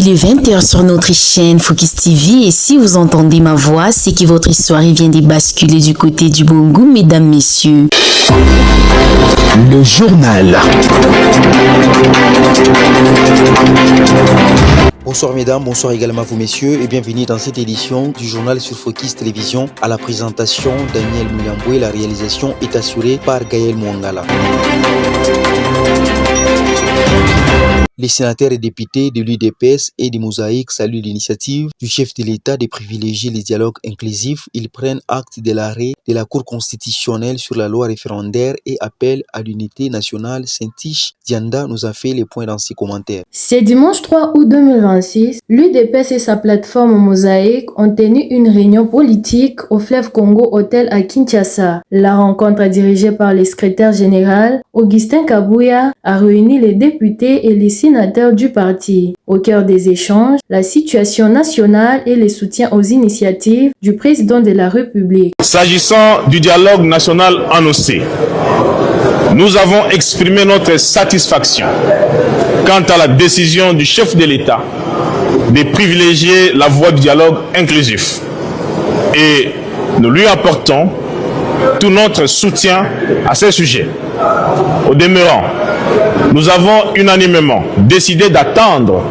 Il est 20h sur notre chaîne Focus TV et si vous entendez ma voix, c'est que votre soirée vient de basculer du côté du bon goût, mesdames, messieurs. Le journal. Bonsoir mesdames, bonsoir également à vous messieurs et bienvenue dans cette édition du journal sur Focus Télévision. À la présentation, Daniel Moulamboué, la réalisation est assurée par Gaël Mouangala. Les sénateurs et députés de l'UDPS et des Mosaïques saluent l'initiative du chef de l'État de privilégier les dialogues inclusifs. Ils prennent acte de l'arrêt de la Cour constitutionnelle sur la loi référendaire et appellent à l'unité nationale. Saint-Tiche Dianda nous a fait les points dans ses commentaires. C'est dimanche 3 août 2026, l'UDPS et sa plateforme Mosaïque ont tenu une réunion politique au fleuve Congo Hôtel à Kinshasa. La rencontre dirigée par le secrétaire général Augustin Kabouya a réuni les députés et les sénateurs du parti. Au cœur des échanges, la situation nationale et le soutien aux initiatives du président de la République. S'agissant du dialogue national annoncé, nous avons exprimé notre satisfaction quant à la décision du chef de l'État de privilégier la voie du dialogue inclusif. Et nous lui apportons tout notre soutien à ce sujet. Au demeurant, nous avons unanimement décidé d'attendre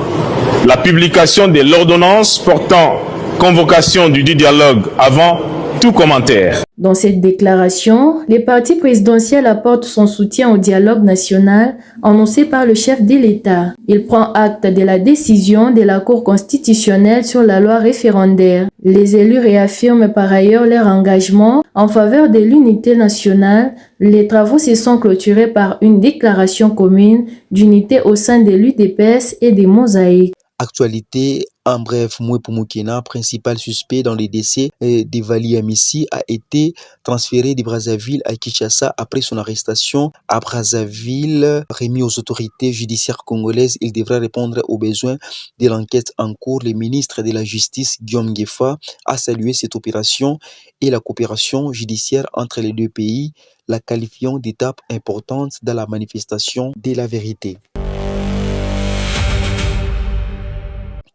la publication de l'ordonnance portant convocation du dialogue avant tout commentaire. Dans cette déclaration, le parti présidentiel apporte son soutien au dialogue national annoncé par le chef de l'État. Il prend acte de la décision de la Cour constitutionnelle sur la loi référendaire. Les élus réaffirment par ailleurs leur engagement en faveur de l'unité nationale. Les travaux se sont clôturés par une déclaration commune d'unité au sein de l'UDPS et des Mosaïques. Actualité, en bref, Mouepou Moukena, principal suspect dans les décès d'Evali Amissi, a été transféré de Brazzaville à Kinshasa après son arrestation à Brazzaville. Remis aux autorités judiciaires congolaises, il devra répondre aux besoins de l'enquête en cours. Le ministre de la Justice, Guillaume Ngefa, a salué cette opération et la coopération judiciaire entre les deux pays, la qualifiant d'étape importante dans la manifestation de la vérité.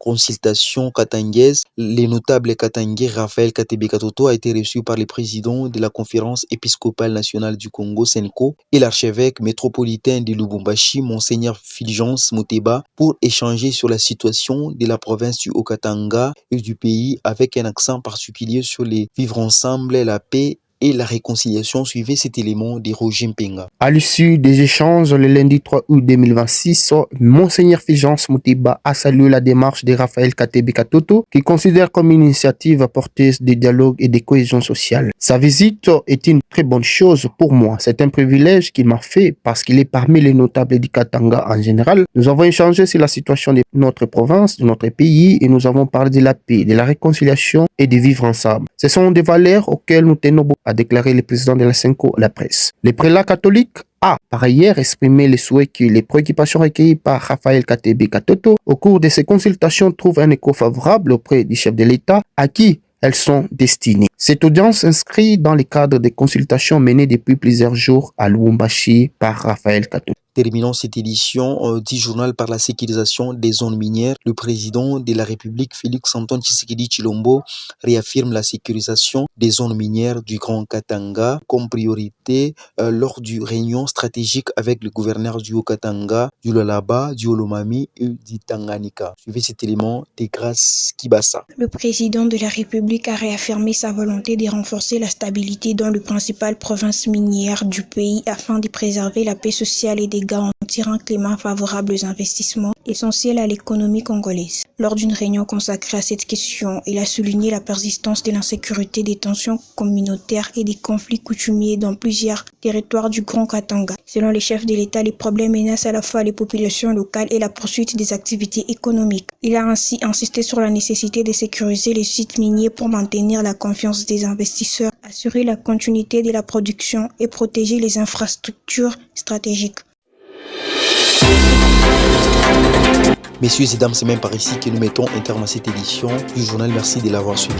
Consultation katangaise, le notable katangais Raphaël Katebe Katoto a été reçu par le président de la conférence épiscopale nationale du Congo, Senko, et l'archevêque métropolitain de Lubumbashi, Monseigneur Fulgence Muteba, pour échanger sur la situation de la province du Haut-Katanga et du pays avec un accent particulier sur les vivre ensemble, la paix et la réconciliation. Suivait cet élément de Roger Mpenga. À l'issue des échanges, le lundi 3 août 2026, Monseigneur Fulgence Muteba a salué la démarche de Raphaël Katebe Katoto, qui considère comme une initiative porteuse de dialogue et de cohésion sociale. Sa visite est une très bonne chose pour moi. C'est un privilège qu'il m'a fait parce qu'il est parmi les notables du Katanga en général. Nous avons échangé sur la situation de notre province, de notre pays, et nous avons parlé de la paix, de la réconciliation et de vivre ensemble. Ce sont des valeurs auxquelles nous tenons beaucoup, a déclaré le président de la Senko à la presse. Le prélat catholique a par ailleurs exprimé le souhait que les préoccupations recueillies par Raphaël Katebe Katoto au cours de ces consultations trouvent un écho favorable auprès du chef de l'État à qui elles sont destinées. Cette audience s'inscrit dans le cadre des consultations menées depuis plusieurs jours à Lubumbashi par Raphaël Katoto. Terminons cette édition du journal par la sécurisation des zones minières. Le président de la République, Félix Antoine Tshisekedi Tshilombo, réaffirme la sécurisation des zones minières du Grand Katanga comme priorité lors du réunion stratégique avec le gouverneur du Haut-Katanga, du Lualaba, du Olomami et du Tanganyika. Suivez cet élément des Grâces Kibasa. Le président de la République a réaffirmé sa volonté de renforcer la stabilité dans les principales provinces minières du pays afin de préserver la paix sociale et de garantir un climat favorable aux investissements essentiels à l'économie congolaise. Lors d'une réunion consacrée à cette question, il a souligné la persistance de l'insécurité, des tensions communautaires et des conflits coutumiers dans plusieurs territoires du Grand Katanga. Selon les chefs de l'État, les problèmes menacent à la fois les populations locales et la poursuite des activités économiques. Il a ainsi insisté sur la nécessité de sécuriser les sites miniers pour maintenir la confiance des investisseurs, assurer la continuité de la production et protéger les infrastructures stratégiques. Messieurs et dames, c'est même par ici que nous mettons un terme à cette édition du journal. Merci de l'avoir suivi.